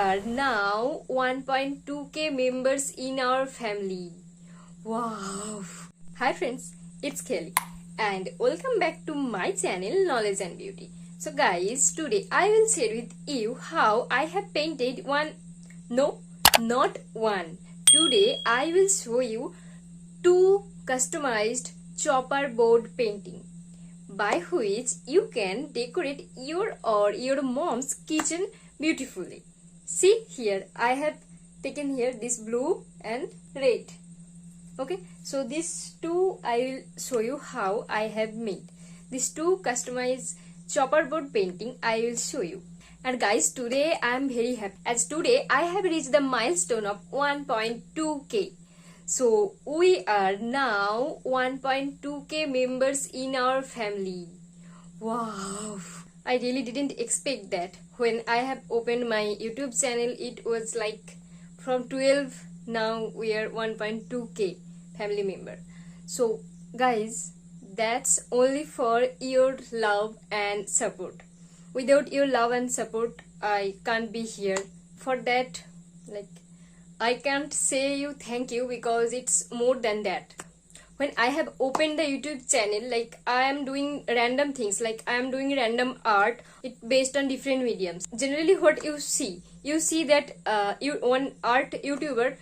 are now 1.2k members in our family. Wow! Hi friends, it's Kheyali and welcome back to my channel Knowledge and Beauty. So guys, today I will share with you how I have painted not one. Today I will show you two customized chopper board painting by which you can decorate your or your mom's kitchen beautifully. See here, I have taken here this blue and red. Okay, so these two I will show you how I have made. These two customized chopper board painting I will show you. And guys, today I am very happy as today I have reached the milestone of 1.2k. So we are now 1.2k members in our family. Wow! I really didn't expect that. When I have opened my YouTube channel, it was like from 12, now we are 1.2k family member. So guys, that's only for your love and support. Without your love and support, I can't be here. For that, I can't say you thank you because it's more than that. When I have opened the YouTube channel, I am doing random things, I am doing random art, it based on different mediums. Generally what you see that one art YouTuber,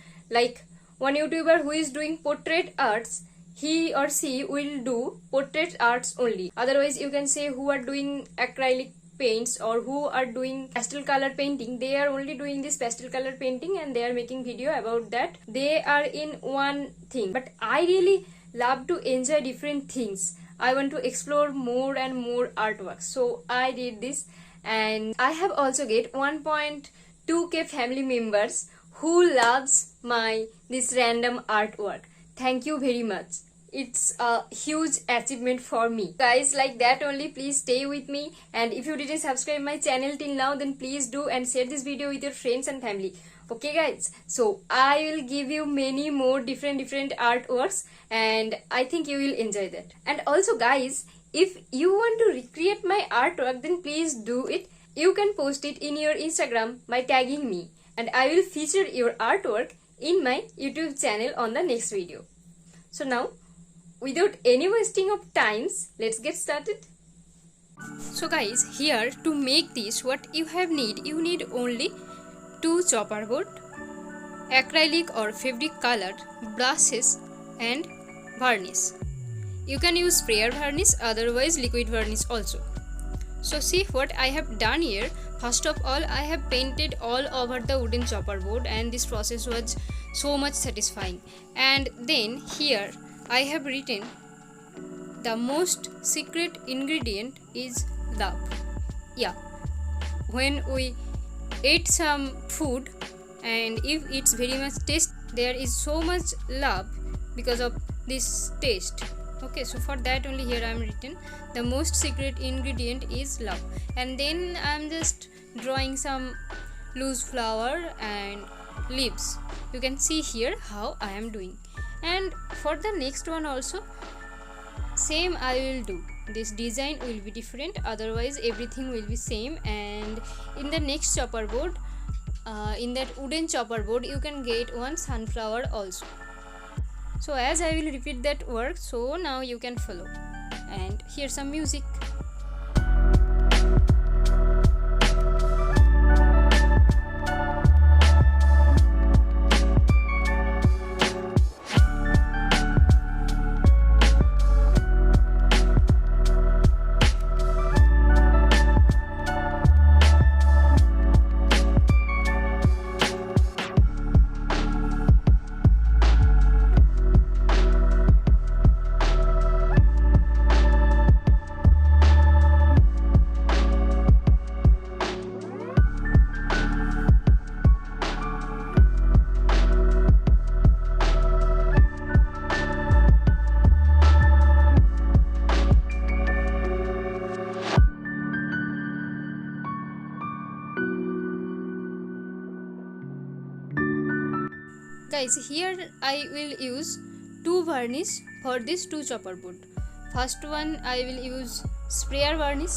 one YouTuber who is doing portrait arts, he or she will do portrait arts only. Otherwise you can say who are doing acrylic paints or who are doing pastel color painting, they are only doing this pastel color painting and they are making video about that. They are in one thing, but I really love to enjoy different things. I want to explore more and more artworks, so I did this, and I have also get 1.2k family members who loves my this random artwork. Thank you very much. It's a huge achievement for me. Guys, like that only, please stay with me, and if you didn't subscribe my channel till now, then please do and share this video with your friends and family. Okay guys, so I will give you many more different artworks and I think you will enjoy that. And also guys, if you want to recreate my artwork, then please do it. You can post it in your Instagram by tagging me and I will feature your artwork in my YouTube channel on the next video. So now, without any wasting of times, let's get started. So guys, here to make this, what you need only two chopper board, acrylic or fabric colored brushes and varnish. You can use sprayer varnish, otherwise liquid varnish also. So see what I have done here. First of all, I have painted all over the wooden chopper board and this process was so much satisfying. And then here I have written the most secret ingredient is love. Yeah, when we eat some food and if it's very much taste, there is so much love because of this taste. Okay, so for that only here I am written the most secret ingredient is love. And then I am just drawing some loose flower and leaves. You can see here how I am doing. And for the next one also same I will do. This design will be different, otherwise everything will be same. And in the next chopper board, in that wooden chopper board, you can get one sunflower also. So as I will repeat that work, so now you can follow. And here's some music. Guys, here I will use two varnish for this two chopper board. First one I will use sprayer varnish,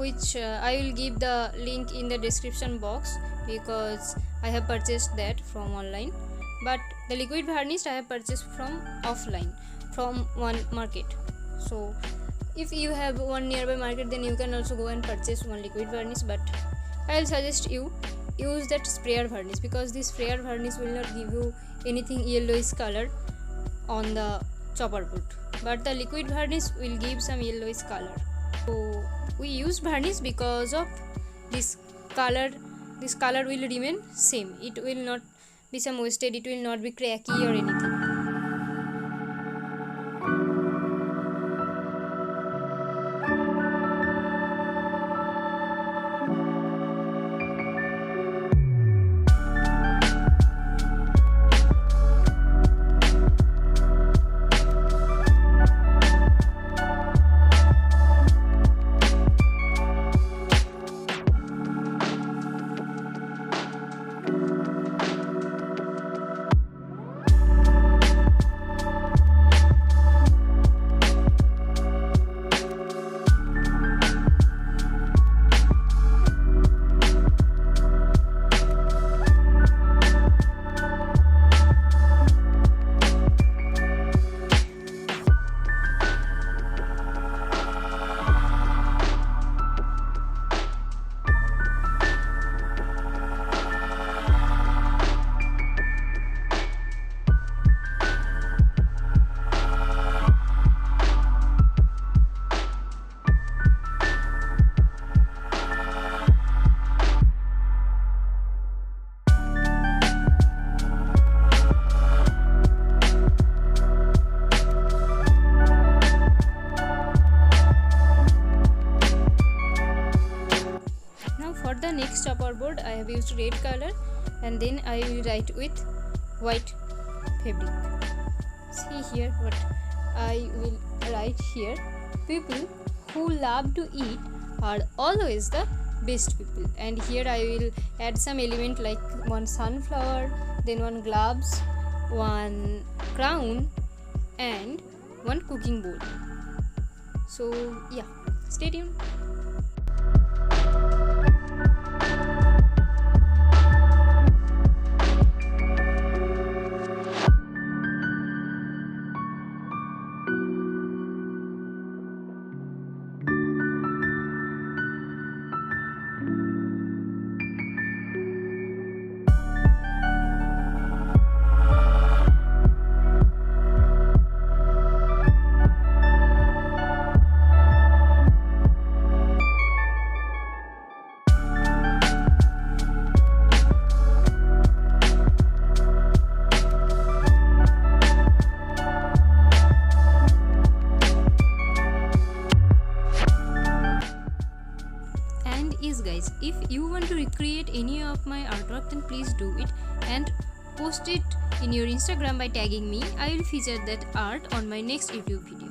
which I will give the link in the description box because I have purchased that from online. But the liquid varnish I have purchased from offline, from one market. So if you have one nearby market, then you can also go and purchase one liquid varnish, but I will suggest you use that sprayer varnish, because this sprayer varnish will not give you anything yellowish color on the chopper board, but the liquid varnish will give some yellowish color. So we use varnish because of this color. This color will remain same, it will not be some wasted, it will not be cracky or anything. The next chopper board I have used red color, and then I will write with white fabric. See here what I will write here: people who love to eat are always the best people. And here I will add some element like one sunflower, then one gloves, one crown, and one cooking bowl. So yeah, stay tuned. Yes guys, if you want to recreate any of my artwork, then please do it and post it in your Instagram by tagging me. I will feature that art on my next YouTube video.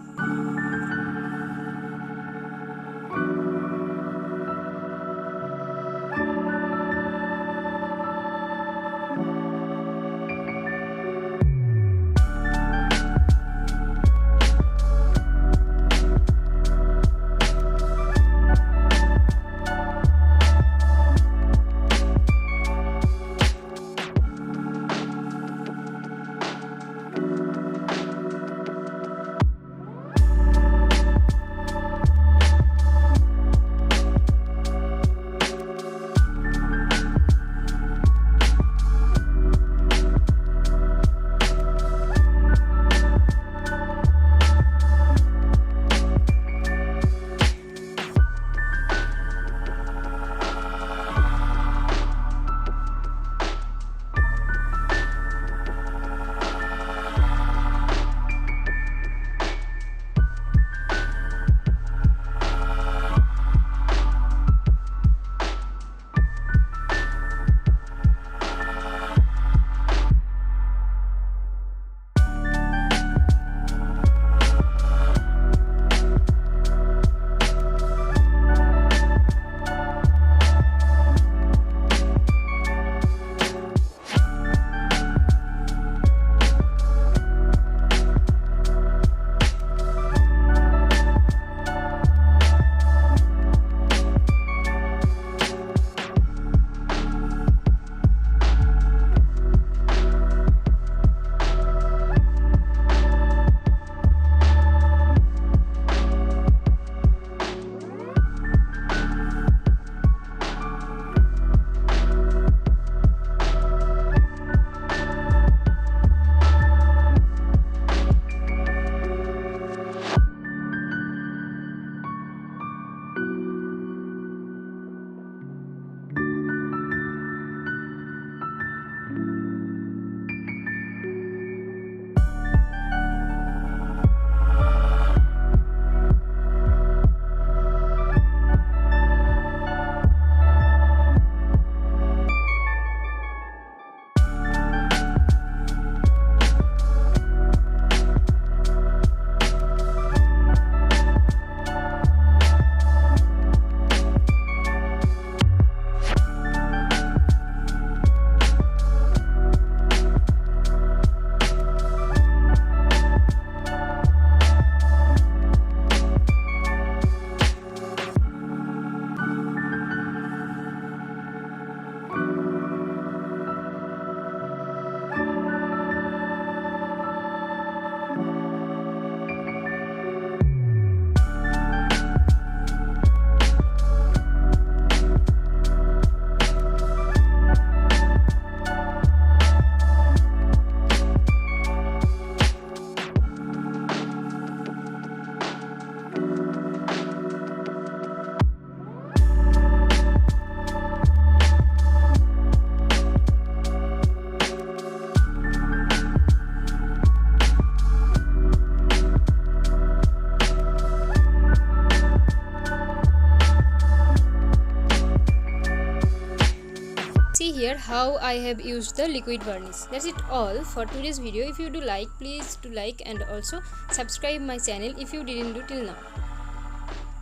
how I have used the liquid varnish. That's it all for today's video. If you do like, please do like and also subscribe my channel if you didn't do till now.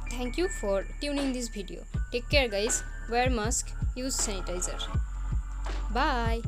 Thank you for tuning this video. Take care guys. Wear mask, use sanitizer. Bye.